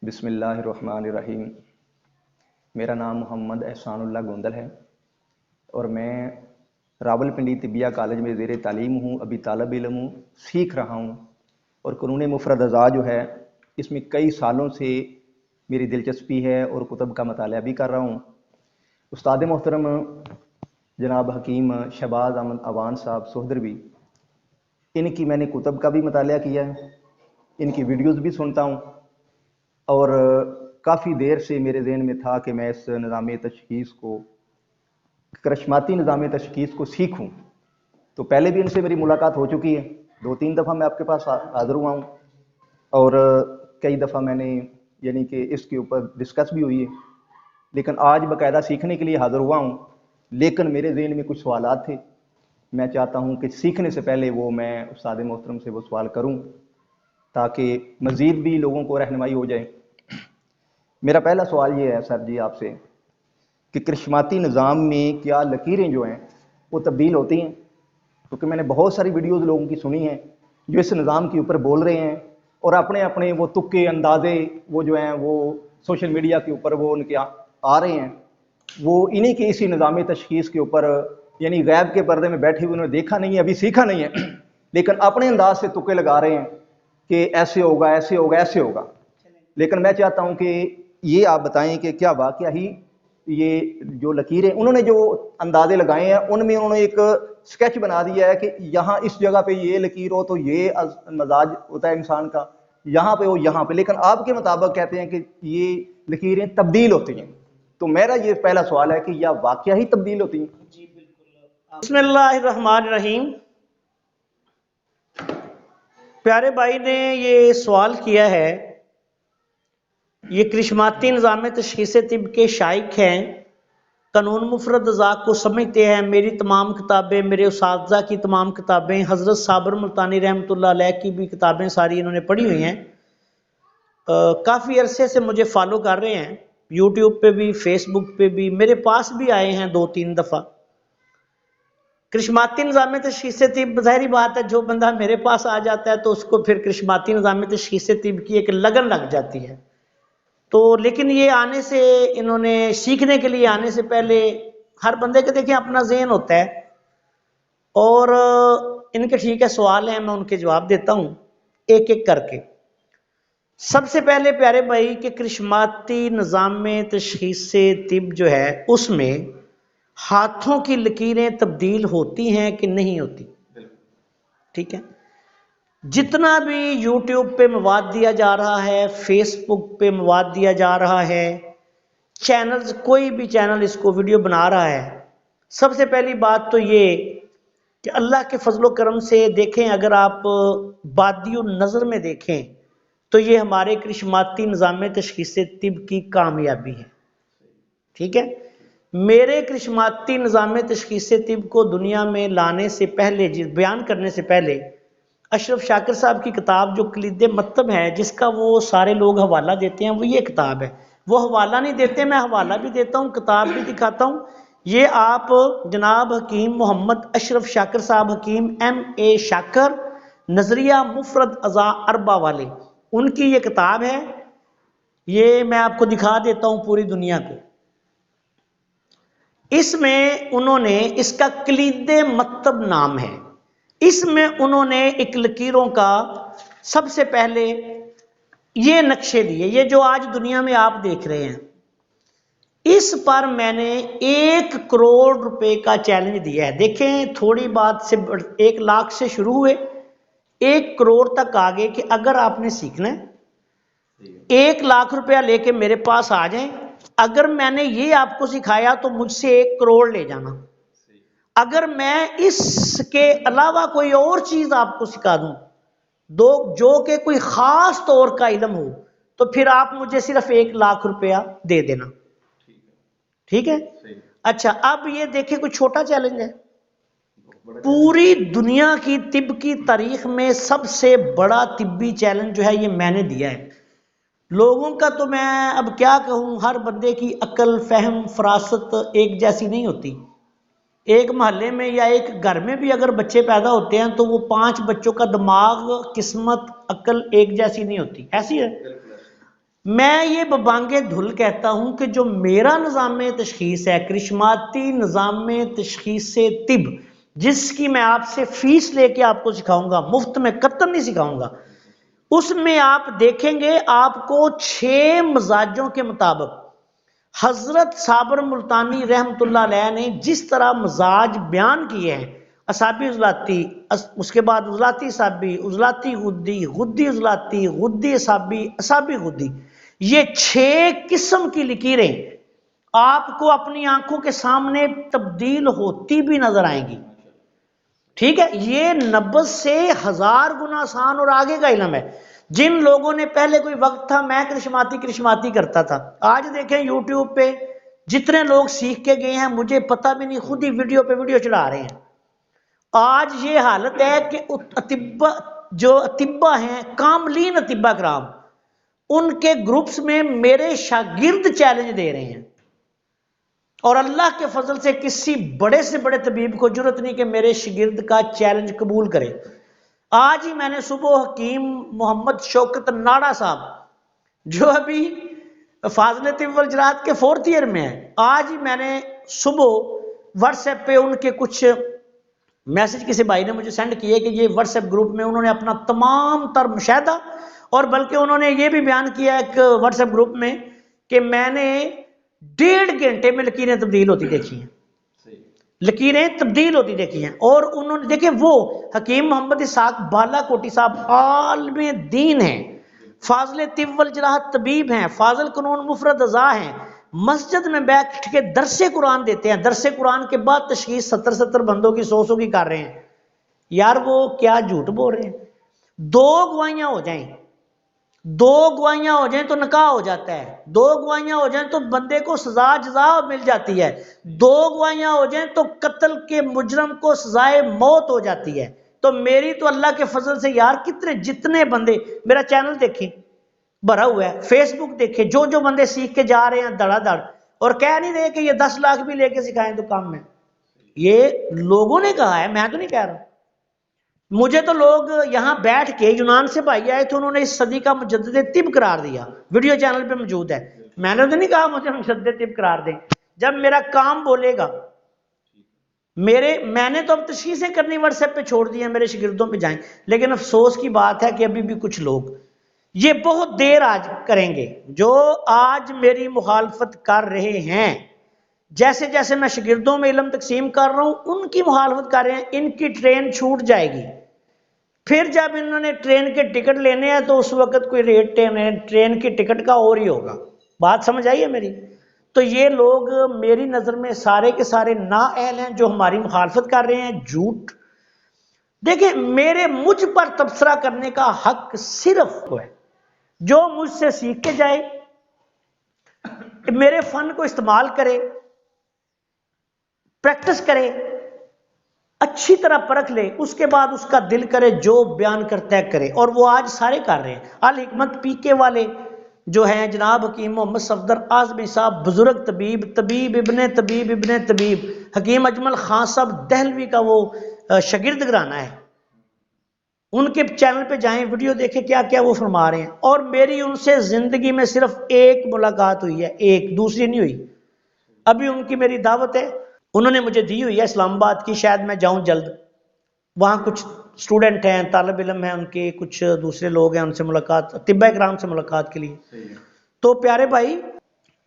بسم اللہ الرحمن الرحیم۔ میرا نام محمد احسان اللہ گوندل ہے اور میں راول پنڈی طبیہ کالج میں زیر تعلیم ہوں، ابھی طالب علم ہوں، سیکھ رہا ہوں۔ اور قانون مفرد اعضاء جو ہے اس میں کئی سالوں سے میری دلچسپی ہے اور کتب کا مطالعہ بھی کر رہا ہوں۔ استاد محترم جناب حکیم شہباز احمد اوان صاحب سہدروی، ان کی میں نے کتب کا بھی مطالعہ کیا ہے، ان کی ویڈیوز بھی سنتا ہوں، اور کافی دیر سے میرے ذہن میں تھا کہ میں اس نظام تشخیص کو، کرشماتی نظام تشخیص کو سیکھوں۔ تو پہلے بھی ان سے میری ملاقات ہو چکی ہے، 2-3 دفعہ میں آپ کے پاس حاضر ہوا ہوں، اور کئی دفعہ میں نے یعنی کہ اس کے اوپر ڈسکس بھی ہوئی ہے، لیکن آج باقاعدہ سیکھنے کے لیے حاضر ہوا ہوں۔ لیکن میرے ذہن میں کچھ سوالات تھے، میں چاہتا ہوں کہ سیکھنے سے پہلے وہ میں استاد محترم سے وہ سوال کروں تاکہ مزید بھی لوگوں کو رہنمائی ہو جائے۔ میرا پہلا سوال یہ ہے سر جی آپ سے کہ کرشماتی نظام میں کیا لکیریں جو ہیں وہ تبدیل ہوتی ہیں؟ کیونکہ میں نے بہت ساری ویڈیوز لوگوں کی سنی ہیں جو اس نظام کے اوپر بول رہے ہیں، اور اپنے اپنے وہ تکے اندازے وہ جو ہیں وہ سوشل میڈیا کے اوپر وہ ان کے آ رہے ہیں، وہ انہی کے اسی نظام تشخیص کے اوپر یعنی غیب کے پردے میں بیٹھے ہوئے، انہوں نے دیکھا نہیں ہے، ابھی سیکھا نہیں ہے، لیکن اپنے انداز سے تکے لگا رہے ہیں کہ ایسے ہوگا ایسے ہوگا ایسے ہوگا۔ لیکن میں چاہتا ہوں کہ یہ آپ بتائیں کہ کیا واقعہ ہی یہ جو لکیریں انہوں نے جو اندازے لگائے ہیں ان میں انہوں نے ایک سکیچ بنا دیا ہے کہ یہاں اس جگہ پہ یہ لکیر ہو تو یہ مزاج ہوتا ہے انسان کا، یہاں پہ ہو یہاں پہ، لیکن آپ کے مطابق کہتے ہیں کہ یہ لکیریں تبدیل ہوتی ہیں۔ تو میرا یہ پہلا سوال ہے کہ یا واقعہ ہی تبدیل ہوتی ہیں؟ جی بالکل۔ بسم اللہ الرحمن الرحیم۔ پیارے بھائی نے یہ سوال کیا ہے، یہ کرشماتی نظام تشخیص طب کے شائق ہیں، قانون مفرد اعضاء کو سمجھتے ہیں۔ میری تمام کتابیں، میرے اساتذہ کی تمام کتابیں، حضرت صابر ملتانی رحمۃ اللہ علیہ کی بھی کتابیں ساری انہوں نے پڑھی ہوئی ہیں، کافی عرصے سے مجھے فالو کر رہے ہیں، یوٹیوب پہ بھی، فیس بک پہ بھی، میرے پاس بھی آئے ہیں 2-3 دفعہ۔ کرشماتی نظام تشخیص طب، ظاہری بات ہے جو بندہ میرے پاس آ جاتا ہے تو اس کو پھر کرشماتی نظام تشخیص طب کی ایک لگن لگ جاتی ہے۔ تو لیکن یہ آنے سے، انہوں نے سیکھنے کے لیے آنے سے پہلے، ہر بندے کے دیکھیں اپنا ذہن ہوتا ہے، اور ان کے ٹھیک ہے سوال ہیں، میں ان کے جواب دیتا ہوں ایک ایک کر کے۔ سب سے پہلے پیارے بھائی کہ کرشماتی نظام تشخیص طب جو ہے اس میں ہاتھوں کی لکیریں تبدیل ہوتی ہیں کہ نہیں ہوتی؟ ٹھیک ہے، جتنا بھی یوٹیوب پہ مواد دیا جا رہا ہے، فیس بک پہ مواد دیا جا رہا ہے، چینلز، کوئی بھی چینل اس کو ویڈیو بنا رہا ہے، سب سے پہلی بات تو یہ کہ اللہ کے فضل و کرم سے دیکھیں، اگر آپ بادی النظر میں دیکھیں تو یہ ہمارے کرشماتی نظام تشخیص طب کی کامیابی ہے۔ ٹھیک ہے، میرے کرشماتی نظام تشخیص طب کو دنیا میں لانے سے پہلے، بیان کرنے سے پہلے، اشرف شاکر صاحب کی کتاب جو کلید مکتب ہے، جس کا وہ سارے لوگ حوالہ دیتے ہیں، وہ یہ کتاب ہے۔ وہ حوالہ نہیں دیتے، میں حوالہ بھی دیتا ہوں، کتاب بھی دکھاتا ہوں۔ یہ آپ جناب حکیم محمد اشرف شاکر صاحب، حکیم M.A. شاکر، نظریہ مفرد اعضاء اربع والے، ان کی یہ کتاب ہے، یہ میں آپ کو دکھا دیتا ہوں پوری دنیا کو۔ اس میں انہوں نے، اس کا کلید مکتب نام ہے، اس میں انہوں نے ایک لکیروں کا سب سے پہلے یہ نقشے دیے، یہ جو آج دنیا میں آپ دیکھ رہے ہیں، اس پر میں نے 1 کروڑ روپے کا چیلنج دیا ہے۔ دیکھیں، تھوڑی بات سے 1 لاکھ سے شروع ہوئے، 1 کروڑ تک آگے، کہ اگر آپ نے سیکھنا ہے 1 لاکھ روپیہ لے کے میرے پاس آ جائیں، اگر میں نے یہ آپ کو سکھایا تو مجھ سے 1 کروڑ لے جانا۔ اگر میں اس کے علاوہ کوئی اور چیز آپ کو سکھا دوں جو کہ کوئی خاص طور کا علم ہو، تو پھر آپ مجھے صرف 1 لاکھ روپیہ دے دینا۔ ٹھیک ہے، اچھا، اب یہ دیکھیں کوئی چھوٹا چیلنج ہے، پوری دنیا کی طب کی تاریخ میں سب سے بڑا طبی چیلنج جو ہے یہ میں نے دیا ہے۔ لوگوں کا تو میں اب کیا کہوں، ہر بندے کی عقل، فہم، فراست ایک جیسی نہیں ہوتی۔ ایک محلے میں یا ایک گھر میں بھی اگر بچے پیدا ہوتے ہیں تو وہ 5 بچوں کا دماغ، قسمت، عقل ایک جیسی نہیں ہوتی، ایسی ہے۔ میں یہ ببانگ دھل کہتا ہوں کہ جو میرا نظام تشخیص ہے، کرشماتی نظام تشخیص طب، جس کی میں آپ سے فیس لے کے آپ کو سکھاؤں گا، مفت میں قطعاً نہیں سکھاؤں گا، اس میں آپ دیکھیں گے آپ کو 6 مزاجوں کے مطابق حضرت صابر ملتانی رحمت اللہ علیہ نے جس طرح مزاج بیان کیے ہیں، اعصابی عضلاتی، اس کے بعد عضلاتی اعصابی، عضلاتی غدی، غدی عضلاتی، غدی اعصابی، اعصابی غدی، یہ 6 قسم کی لکیریں آپ کو اپنی آنکھوں کے سامنے تبدیل ہوتی بھی نظر آئیں گی. ٹھیک ہے، یہ نبض سے 1000 گنا آسان اور آگے کا علم ہے. جن لوگوں نے پہلے کوئی وقت تھا میں کرشماتی کرتا تھا، آج دیکھیں یوٹیوب پہ جتنے لوگ سیکھ کے گئے ہیں مجھے پتہ بھی نہیں، خود ہی ویڈیو پہ ویڈیو چلا رہے ہیں. آج یہ حالت ہے کہ جو اطباء ہیں، کاملین اطباء کرام، ان کے گروپس میں میرے شاگرد چیلنج دے رہے ہیں، اور اللہ کے فضل سے کسی بڑے سے بڑے طبیب کو جرت نہیں کہ میرے شاگرد کا چیلنج قبول کرے. آج ہی میں نے صبح حکیم محمد شوکت ناڑا صاحب، جو ابھی فاضل طب والجراحات کے 4th ایئر میں ہیں، آج ہی میں نے صبح واٹس ایپ پہ ان کے کچھ میسج کسی بھائی نے مجھے سینڈ کیے کہ یہ واٹس ایپ گروپ میں انہوں نے اپنا تمام تر مشاہدہ، اور بلکہ انہوں نے یہ بھی بیان کیا ایک واٹس ایپ گروپ میں کہ میں نے 1.5 گھنٹے میں لکیریں تبدیل ہوتی دیکھی ہیں، لکیریں تبدیل ہوتی دیکھی ہیں. اور انہوں نے دیکھیں وہ حکیم محمد اسحاق بالا کوٹی صاحب عالم دین ہیں، فاضل طب والجراحت طبیب ہیں، فاضل قانون مفرد اعضاء ہیں، مسجد میں بیٹھ کے درس قرآن دیتے ہیں، درس قرآن کے بعد تشخیص 70 بندوں کی 100 کی کر رہے ہیں. یار وہ کیا جھوٹ بول رہے ہیں؟ 2 گواہیاں ہو جائیں، 2 گواہیاں ہو جائیں تو نکاح ہو جاتا ہے، 2 گواہیاں ہو جائیں تو بندے کو سزا جزا مل جاتی ہے، 2 گواہیاں ہو جائیں تو قتل کے مجرم کو سزائے موت ہو جاتی ہے. تو میری تو اللہ کے فضل سے یار جتنے بندے میرا چینل دیکھیں بھرا ہوا ہے، فیس بک دیکھیں، جو بندے سیکھ کے جا رہے ہیں دڑا دڑ، اور کہہ نہیں رہے کہ یہ 10 لاکھ بھی لے کے سکھائیں تو کام میں، یہ لوگوں نے کہا ہے، میں تو نہیں کہہ رہا. مجھے تو لوگ یہاں بیٹھ کے یونان سے بھائی آئے تھے، انہوں نے اس صدی کا مجدد طب قرار دیا، ویڈیو چینل پہ موجود ہے. میں نے تو نہیں کہا مجھے مجدد طب قرار دیں، جب میرا کام بولے گا. میں نے تو اب تشخیصیں کرنی واٹس ایپ پہ چھوڑ دی ہیں، میرے شاگردوں پہ جائیں. لیکن افسوس کی بات ہے کہ ابھی بھی کچھ لوگ یہ بہت دیر آج کریں گے، جو آج میری مخالفت کر رہے ہیں، جیسے جیسے میں شاگردوں میں علم تقسیم کر رہا ہوں ان کی مخالفت کر رہے ہیں، ان کی ٹرین چھوٹ جائے گی. پھر جب انہوں نے ٹرین کے ٹکٹ لینے ہیں تو اس وقت کوئی ریٹ ٹرین کی ٹکٹ کا اور ہی ہوگا. بات سمجھ آئی ہے میری؟ تو یہ لوگ میری نظر میں سارے کے سارے نااہل ہیں جو ہماری مخالفت کر رہے ہیں. جھوٹ. دیکھیں مجھ پر تبصرہ کرنے کا حق صرف ہے جو مجھ سے سیکھ کے جائے، میرے فن کو استعمال کرے، پریکٹس کرے، اچھی طرح پرکھ لے، اس کے بعد اس کا دل کرے جو بیان کرتا ہے کرے. اور وہ آج سارے کر رہے ہیں. الحکمت پی کے والے جو ہیں جناب حکیم محمد صفدر اعظمی صاحب، بزرگ طبیب ابن طبیب حکیم اجمل خان صاحب دہلوی کا وہ شاگرد گرانا ہے، ان کے چینل پہ جائیں، ویڈیو دیکھیں کیا کیا وہ فرما رہے ہیں. اور میری ان سے زندگی میں صرف ایک ملاقات ہوئی ہے، ایک، دوسری نہیں ہوئی. ابھی ان کی میری دعوت ہے، انہوں نے مجھے دی ہوئی ہے اسلام آباد کی، شاید میں جاؤں جلد. وہاں کچھ اسٹوڈنٹ ہیں، طالب علم ہیں، ان کے کچھ دوسرے لوگ ہیں، ان سے ملاقات، طب اکرام سے ملاقات کے لیے. تو پیارے بھائی،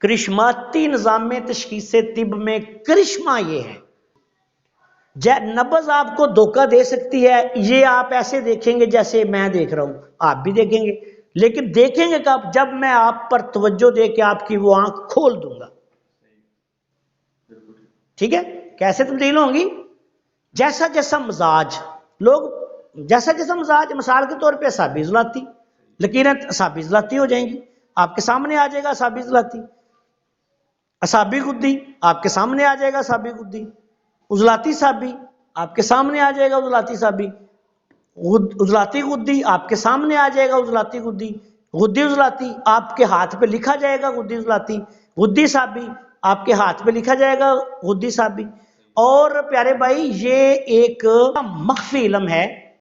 کرشماتی نظام تشخیص طب میں کرشمہ یہ ہے، نبض آپ کو دھوکہ دے سکتی ہے، یہ آپ ایسے دیکھیں گے جیسے میں دیکھ رہا ہوں، آپ بھی دیکھیں گے، لیکن دیکھیں گے کب؟ جب میں آپ پر توجہ دے کے آپ کی وہ آنکھ کھول دوں گا. ٹھیک ہے؟ کیسے تبدیل ہوں گی؟ جیسا جیسا مزاج، مثال کے طور پہ اعصابی عضلاتی، لکیریں اعصابی عضلاتی ہو جائیں گی، آپ کے سامنے آ جائے گا اعصابی عضلاتی. اعصابی غدی آپ کے سامنے آ جائے گا اعصابی غدی. عضلاتی اعصابی آپ کے سامنے آ جائے گا عضلاتی اعصابی. عضلاتی غدی آپ کے سامنے آ جائے گا عضلاتی غدی. غدی عضلاتی آپ کے ہاتھ پہ لکھا جائے گا غدی عضلاتی. غدی اعصابی آپ کے ہاتھ پہ لکھا جائے گا غدی اعصابی. اور پیارے بھائی، یہ ایک مخفی علم ہے